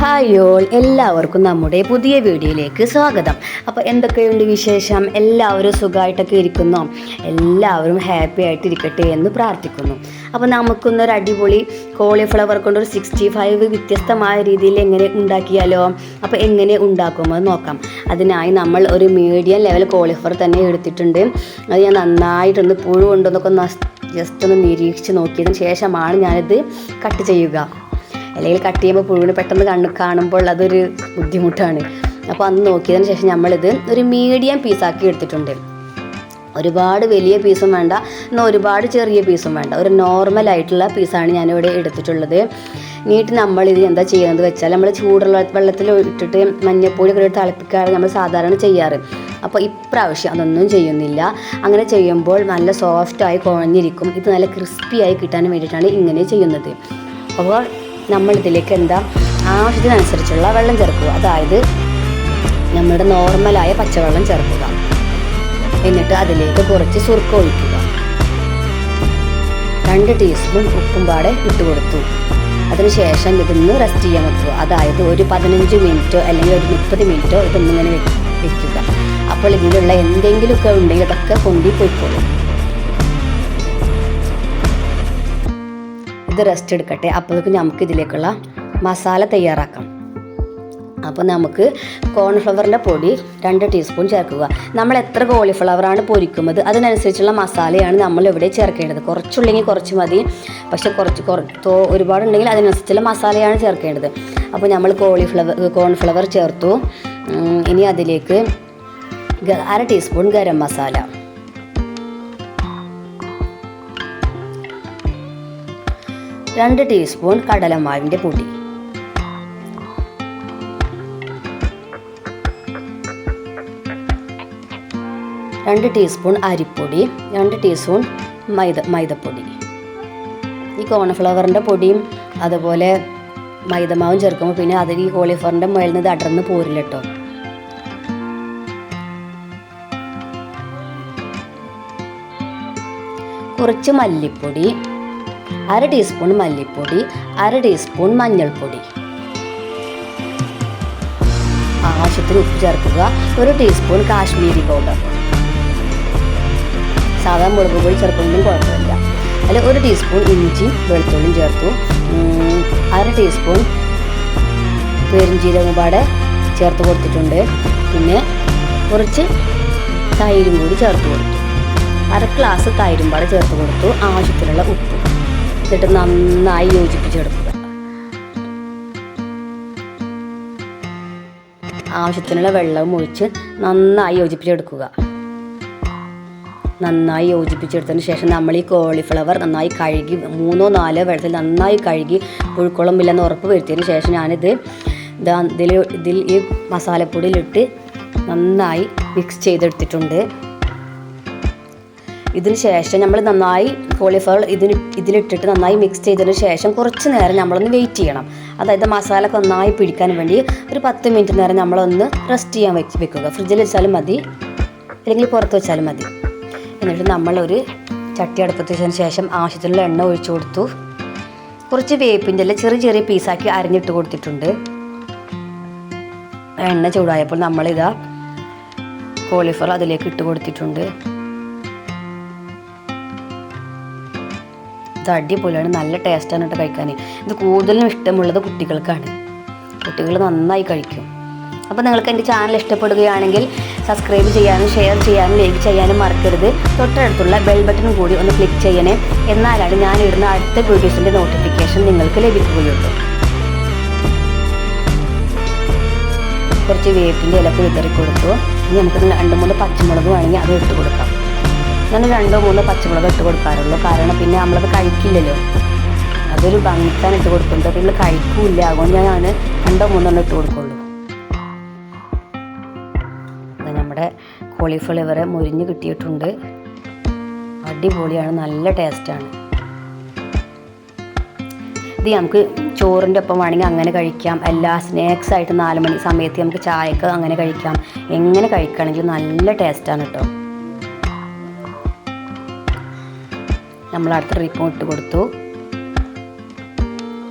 Hi all, എല്ലാവർക്കും നമ്മുടെ പുതിയ വീഡിയോയിലേക്ക് സ്വാഗതം. അപ്പോൾ എന്തൊക്കെയുണ്ട് വിശേഷം? എല്ലാവരും സുഖമായിട്ടൊക്കെ ഇരിക്കുന്നു. എല്ലാവരും ഹാപ്പി ആയിട്ട് ഇരിക്കട്ടെ എന്ന് പ്രാർത്ഥിക്കുന്നു. അപ്പോൾ നമുക്കൊന്നൊരു അടിപൊളി കോളിഫ്ലവർ കൊണ്ടൊരു 65 വ്യത്യസ്തമായ രീതിയിൽ എങ്ങനെ ഉണ്ടാക്കിയാലോ? അപ്പോൾ എങ്ങനെ ഉണ്ടാക്കുമെന്ന് നോക്കാം. അതിനായി നമ്മൾ ഒരു മീഡിയം ലെവൽ കോളിഫ്ലവർ തന്നെ എടുത്തിട്ടുണ്ട്. അത് ഞാൻ നന്നായിട്ടൊന്ന് പുഴു ഉണ്ടോന്നൊക്കെ ജസ്റ്റ് ഒന്ന് നിരീക്ഷിച്ച് നോക്കിയതിന് ശേഷമാണ് ഞാനിത് കട്ട് ചെയ്യുക. അല്ലെങ്കിൽ കട്ട് ചെയ്യുമ്പോൾ പുഴുവിന് പെട്ടെന്ന് കാണുമ്പോൾ അതൊരു ബുദ്ധിമുട്ടാണ്. അപ്പോൾ അന്ന് നോക്കിയതിന് ശേഷം നമ്മളിത് ഒരു മീഡിയം പീസാക്കി എടുത്തിട്ടുണ്ട്. ഒരുപാട് വലിയ പീസും വേണ്ട, എന്നാൽ ഒരുപാട് ചെറിയ പീസും വേണ്ട, ഒരു നോർമലായിട്ടുള്ള പീസാണ് ഞാനിവിടെ എടുത്തിട്ടുള്ളത്. എന്നിട്ട് നമ്മളിത് എന്താ ചെയ്യുന്നത് വെച്ചാൽ, നമ്മൾ ചൂടുള്ള വെള്ളത്തിൽ ഇട്ടിട്ട് മഞ്ഞൾപ്പൊടി ഒക്കെ തിളപ്പിക്കാറ് നമ്മൾ സാധാരണ ചെയ്യാറ്. അപ്പോൾ ഇപ്രാവശ്യം അതൊന്നും ചെയ്യുന്നില്ല. അങ്ങനെ ചെയ്യുമ്പോൾ നല്ല സോഫ്റ്റായി കുഴഞ്ഞിരിക്കും. ഇത് നല്ല ക്രിസ്പിയായി കിട്ടാൻ വേണ്ടിയിട്ടാണ് ഇങ്ങനെ ചെയ്യുന്നത്. അപ്പോൾ നമ്മളിതിലേക്ക് എന്താ ആവശ്യത്തിനനുസരിച്ചുള്ള വെള്ളം ചേർക്കുക. അതായത് നമ്മുടെ നോർമലായ പച്ചവെള്ളം ചേർക്കുക. എന്നിട്ട് അതിലേക്ക് കുറച്ച് സുർക്ക ഒഴിക്കുക. 2 ടീസ്പൂൺ ഉപ്പും പാടെ ഇട്ട് കൊടുത്തു. അതിനുശേഷം ഇതൊന്ന് റെസ്റ്റ് ചെയ്യാൻ വെക്കുക. അതായത് ഒരു 15 മിനിറ്റോ അല്ലെങ്കിൽ ഒരു 30 മിനിറ്റോ ഇതൊന്നിങ്ങനെ വെക്കുക. അപ്പോൾ ഇതിലുള്ള എന്തെങ്കിലുമൊക്കെ ഉണ്ടെങ്കിൽ അതൊക്കെ പൊന്തി പോയിക്കോളും. ഇത് റെസ്റ്റ് എടുക്കട്ടെ. അപ്പോഴേക്കും നമുക്ക് ഇതിലേക്കുള്ള മസാല തയ്യാറാക്കാം. അപ്പോൾ നമുക്ക് കോൺഫ്ലവറിൻ്റെ പൊടി 2 ടീസ്പൂൺ ചേർക്കുക. നമ്മൾ എത്ര കോളിഫ്ലവറാണ് പൊരിക്കുന്നത് അതിനനുസരിച്ചുള്ള മസാലയാണ് നമ്മൾ ഇവിടെ ചേർക്കേണ്ടത്. കുറച്ചുണ്ടെങ്കിൽ കുറച്ച് മതി, പക്ഷെ ഒരുപാടുണ്ടെങ്കിൽ അതിനനുസരിച്ചുള്ള മസാലയാണ് ചേർക്കേണ്ടത്. അപ്പോൾ നമ്മൾ കോൺഫ്ലവർ ചേർത്തു. ഇനി അതിലേക്ക് 1/2 ടീസ്പൂൺ ഗരം മസാല, 2 ടീസ്പൂൺ കടലമാവിൻ്റെ പൊടി, 2 ടീസ്പൂൺ അരിപ്പൊടി, 2 ടീസ്പൂൺ മൈദപ്പൊടി. ഈ കോൺഫ്ലവറിൻ്റെ പൊടിയും അതുപോലെ മൈദമാവും ചേർക്കുമ്പോൾ പിന്നെ അതിൽ ഈ കോളിഫ്ലവറിൻ്റെ മുകളിൽ നിന്ന് അടർന്ന് പോരില്ല കേട്ടോ. കുറച്ച് മല്ലിപ്പൊടി, 1/2 ടീസ്പൂൺ മല്ലിപ്പൊടി, 1/2 ടീസ്പൂൺ മഞ്ഞൾപ്പൊടി, ആവശ്യത്തിന് ഉപ്പ് ചേർക്കുക. 1 ടീസ്പൂൺ കാശ്മീരി പൗഡർ, സാധാ മുളക് പൊടി ചേർക്കുന്നതും കുഴപ്പമില്ല. അതിൽ 1 ടീസ്പൂൺ ഇഞ്ചി വെളുത്തുള്ളിയും ചേർത്തു. 1/2 ടീസ്പൂൺ പെരുംജീരകം പാടെ ചേർത്ത് കൊടുത്തിട്ടുണ്ട്. പിന്നെ കുറച്ച് തൈരും കൂടി ചേർത്ത് കൊടുത്തു. 1/2 ഗ്ലാസ് തൈരും പാടെ ചേർത്ത് കൊടുത്തു. ആവശ്യത്തിനുള്ള ഉപ്പ് എന്നിട്ട് നന്നായി യോജിപ്പിച്ചെടുക്കുക. ആവശ്യത്തിനുള്ള വെള്ളവും ഒഴിച്ച് നന്നായി യോജിപ്പിച്ചെടുക്കുക. നന്നായി യോജിപ്പിച്ചെടുത്തതിന് ശേഷം നമ്മൾ ഈ കോളിഫ്ലവർ നന്നായി കഴുകി 3-4 വെള്ളത്തിൽ നന്നായി കഴുകി പുഴുക്കുളമില്ലെന്ന് ഉറപ്പ് വരുത്തിയതിന് ശേഷം ഞാനിത് ഇതിൽ ഈ മസാലപ്പൊടിയിലിട്ട് നന്നായി മിക്സ് ചെയ്തെടുത്തിട്ടുണ്ട്. ഇതിന് ശേഷം നമ്മൾ നന്നായി കോളിഫ്ലവർ ഇതിലിട്ടിട്ട് നന്നായി മിക്സ് ചെയ്തതിന് ശേഷം കുറച്ച് നേരം നമ്മളൊന്ന് വെയിറ്റ് ചെയ്യണം. അതായത് മസാലയൊക്കെ നന്നായി പിടിക്കാൻ വേണ്ടി ഒരു 10 മിനിറ്റ് നേരം നമ്മളൊന്ന് റെസ്റ്റ് ചെയ്യാൻ വെക്കുക. ഫ്രിഡ്ജിൽ വെച്ചാലും മതി, അല്ലെങ്കിൽ പുറത്ത് വെച്ചാലും മതി. എന്നിട്ട് നമ്മളൊരു ചട്ടി അടുപ്പത്ത് വെച്ചതിന് ശേഷം ആവശ്യത്തിനുള്ള എണ്ണ ഒഴിച്ചു കൊടുത്തു. കുറച്ച് വേപ്പിൻ്റെ ഇല ചെറിയ പീസാക്കി അരിഞ്ഞിട്ട് കൊടുത്തിട്ടുണ്ട്. എണ്ണ ചൂടായപ്പോൾ നമ്മളിതാ കോളിഫ്ലവർ അതിലേക്ക് ഇട്ട് കൊടുത്തിട്ടുണ്ട്. ഇത് അടിപൊളിയാണ്, നല്ല ടേസ്റ്റാണ് കേട്ടോ കഴിക്കാൻ. ഇത് കൂടുതലും ഇഷ്ടമുള്ളത് കുട്ടികൾക്കാണ്. കുട്ടികൾ നന്നായി കഴിക്കും. അപ്പോൾ നിങ്ങൾക്ക് എൻ്റെ ചാനൽ ഇഷ്ടപ്പെടുകയാണെങ്കിൽ സബ്സ്ക്രൈബ് ചെയ്യാനും ഷെയർ ചെയ്യാനും ലൈക്ക് ചെയ്യാനും മറക്കരുത്. തൊട്ടടുത്തുള്ള ബെൽ ബട്ടൺ കൂടി ഒന്ന് ക്ലിക്ക് ചെയ്യണേ. എന്നാലാണ് ഞാൻ ഇടുന്ന അടുത്ത വീഡിയോസിൻ്റെ നോട്ടിഫിക്കേഷൻ നിങ്ങൾക്ക് ലഭിക്കുകയുള്ളൂ. കുറച്ച് വേപ്പിൻ്റെ ഇലക്ക് വിതറി കൊടുത്തു. ഇനി നമുക്ക് 2-3 പച്ചമുളക് വേണമെങ്കിൽ അത് ഇട്ട് കൊടുക്കാം. ഞാൻ 2-3 പച്ചമുളക് ഇട്ട് കൊടുക്കാറുള്ളൂ. കാരണം പിന്നെ നമ്മളത് കഴിക്കില്ലല്ലോ, അതൊരു ഭംഗിക്കാൻ ഇട്ട് കൊടുക്കുന്നത്. പിന്നെ കഴിക്കൂല്ല, അതുകൊണ്ട് ഞാൻ 2-3 ഇട്ട് കൊടുക്കുള്ളൂ. നമ്മുടെ കോളിഫ്ലവർ മുരിഞ്ഞ് കിട്ടിയിട്ടുണ്ട്. അടിപൊളിയാണ്, നല്ല ടേസ്റ്റാണ്. ഇത് നമുക്ക് ചോറിൻ്റെ ഒപ്പം വേണമെങ്കിൽ അങ്ങനെ കഴിക്കാം. എല്ലാ സ്നാക്സായിട്ട് 4 മണി സമയത്ത് നമുക്ക് ചായക്ക് അങ്ങനെ കഴിക്കാം. എങ്ങനെ കഴിക്കുകയാണെങ്കിലും നല്ല ടേസ്റ്റാണ് കേട്ടോ. നമ്മൾ അടുത്ത ട്രിപ്പും ഇട്ട് കൊടുത്തു.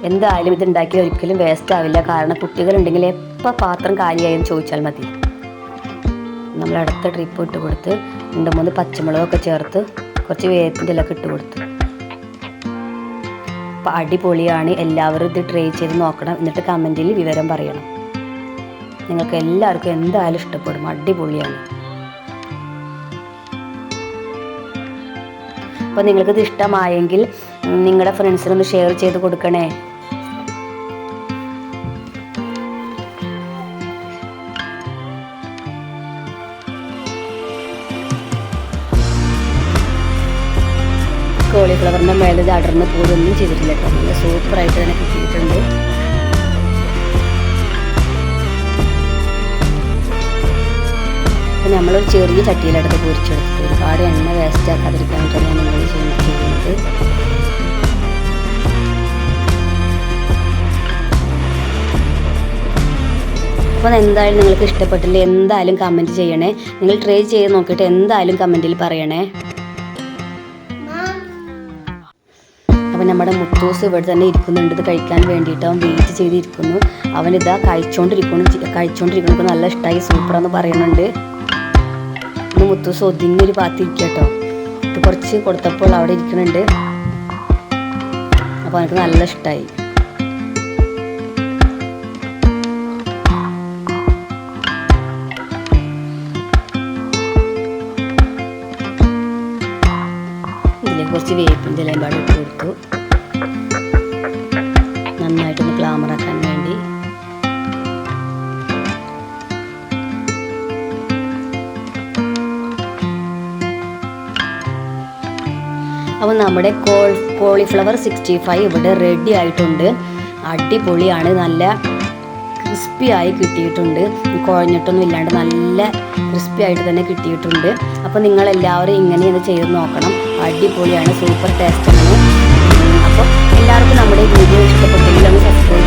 എന്തായാലും ഇത് ഉണ്ടാക്കി ഒരിക്കലും വേസ്റ്റ് ആവില്ല. കാരണം കുട്ടികളുണ്ടെങ്കിൽ എപ്പോൾ പാത്രം കാലിയായെന്ന് ചോദിച്ചാൽ മതി. നമ്മൾ അടുത്ത ട്രിപ്പ് ഇട്ട് കൊടുത്ത് 2-3 പച്ചമുളകൊക്കെ ചേർത്ത് കുറച്ച് വേപ്പിൻ്റെ ഇലയൊക്കെ ഇട്ട് കൊടുത്തു. അപ്പോൾ അടിപൊളിയാണ്. എല്ലാവരും ഇത് ട്രൈ ചെയ്ത് നോക്കണം. എന്നിട്ട് കമൻറ്റിൽ വിവരം പറയണം. നിങ്ങൾക്ക് എല്ലാവർക്കും എന്തായാലും ഇഷ്ടപ്പെടും. അടിപൊളിയാണ്. അപ്പോൾ നിങ്ങൾക്കിത് ഇഷ്ടമായെങ്കിൽ നിങ്ങളുടെ ഫ്രണ്ട്സിനൊന്ന് ഷെയർ ചെയ്ത് കൊടുക്കണേ. കോളിഫ്ലവറിൻ്റെ മേലെ അടർന്ന് പോലൊന്നും ചെയ്തിട്ടില്ല കേട്ടോ. നല്ല സൂപ്പറായിട്ട് തന്നെ കിട്ടിയിട്ടുണ്ട്. അപ്പം നമ്മളൊരു ചെറിയ ചട്ടിയിലെടുത്ത് പൊരിച്ചെടുത്തിട്ട് ഒരുപാട് എണ്ണ വേസ്റ്റ് ആക്കാതിരിക്കാനായിട്ടാണ് ഞാൻ നിങ്ങൾ ചെയ്യുന്നത്. അപ്പോൾ എന്തായാലും നിങ്ങൾക്ക് ഇഷ്ടപ്പെട്ടില്ല എന്തായാലും കമൻറ്റ് ചെയ്യണേ. നിങ്ങൾ ട്രൈ ചെയ്ത് നോക്കിയിട്ട് എന്തായാലും കമൻറ്റിൽ പറയണേ. അപ്പം നമ്മുടെ മുത്തൂസ് ഇവിടെ തന്നെ ഇരിക്കുന്നുണ്ട്. ഇത് കഴിക്കാൻ വേണ്ടിയിട്ട് അവൻ വെയിറ്റ് ചെയ്തിരിക്കുന്നു. അവനിതാ കഴിച്ചുകൊണ്ടിരിക്കുന്നു. നല്ല ഇഷ്ടമായി, സൂപ്പറാന്ന് പറയുന്നുണ്ട്. ഇന്ന് മുത്തൂസ് ഒതുങ്ങിയൊരു ഭാഗത്തിരിക്കുക കേട്ടോ. ഇത് കുറച്ച് കൊടുത്തപ്പോൾ അവിടെ ഇരിക്കുന്നുണ്ട്. അപ്പോൾ എനിക്ക് നല്ല ഇഷ്ടമായി. ഇതിലേക്ക് കുറച്ച് വേപ്പിൻ്റെ ഇലയും പാടെ ഇട്ട് കൊടുത്തു. നന്നായിട്ടൊന്ന് ഗ്ലാമറാക്കാൻ വേണ്ടി. അപ്പോൾ നമ്മുടെ കോളിഫ്ലവർ 65 ഇവിടെ റെഡി ആയിട്ടുണ്ട്. അടിപൊളിയാണ്. നല്ല ക്രിസ്പി ആയി കിട്ടിയിട്ടുണ്ട്. കുഴഞ്ഞിട്ടൊന്നും ഇല്ലാണ്ട് നല്ല ക്രിസ്പി ആയിട്ട് തന്നെ കിട്ടിയിട്ടുണ്ട്. അപ്പോൾ നിങ്ങളെല്ലാവരും ഇങ്ങനെയൊന്ന് ചെയ്ത് നോക്കണം. അടിപൊളിയാണ്, സൂപ്പർ ടേസ്റ്റാണ്. അപ്പോൾ എല്ലാവർക്കും നമ്മുടെ വീഡിയോ ഇഷ്ടപ്പെട്ടെങ്കിൽ ഒന്ന് സബ്സ്ക്രൈബ്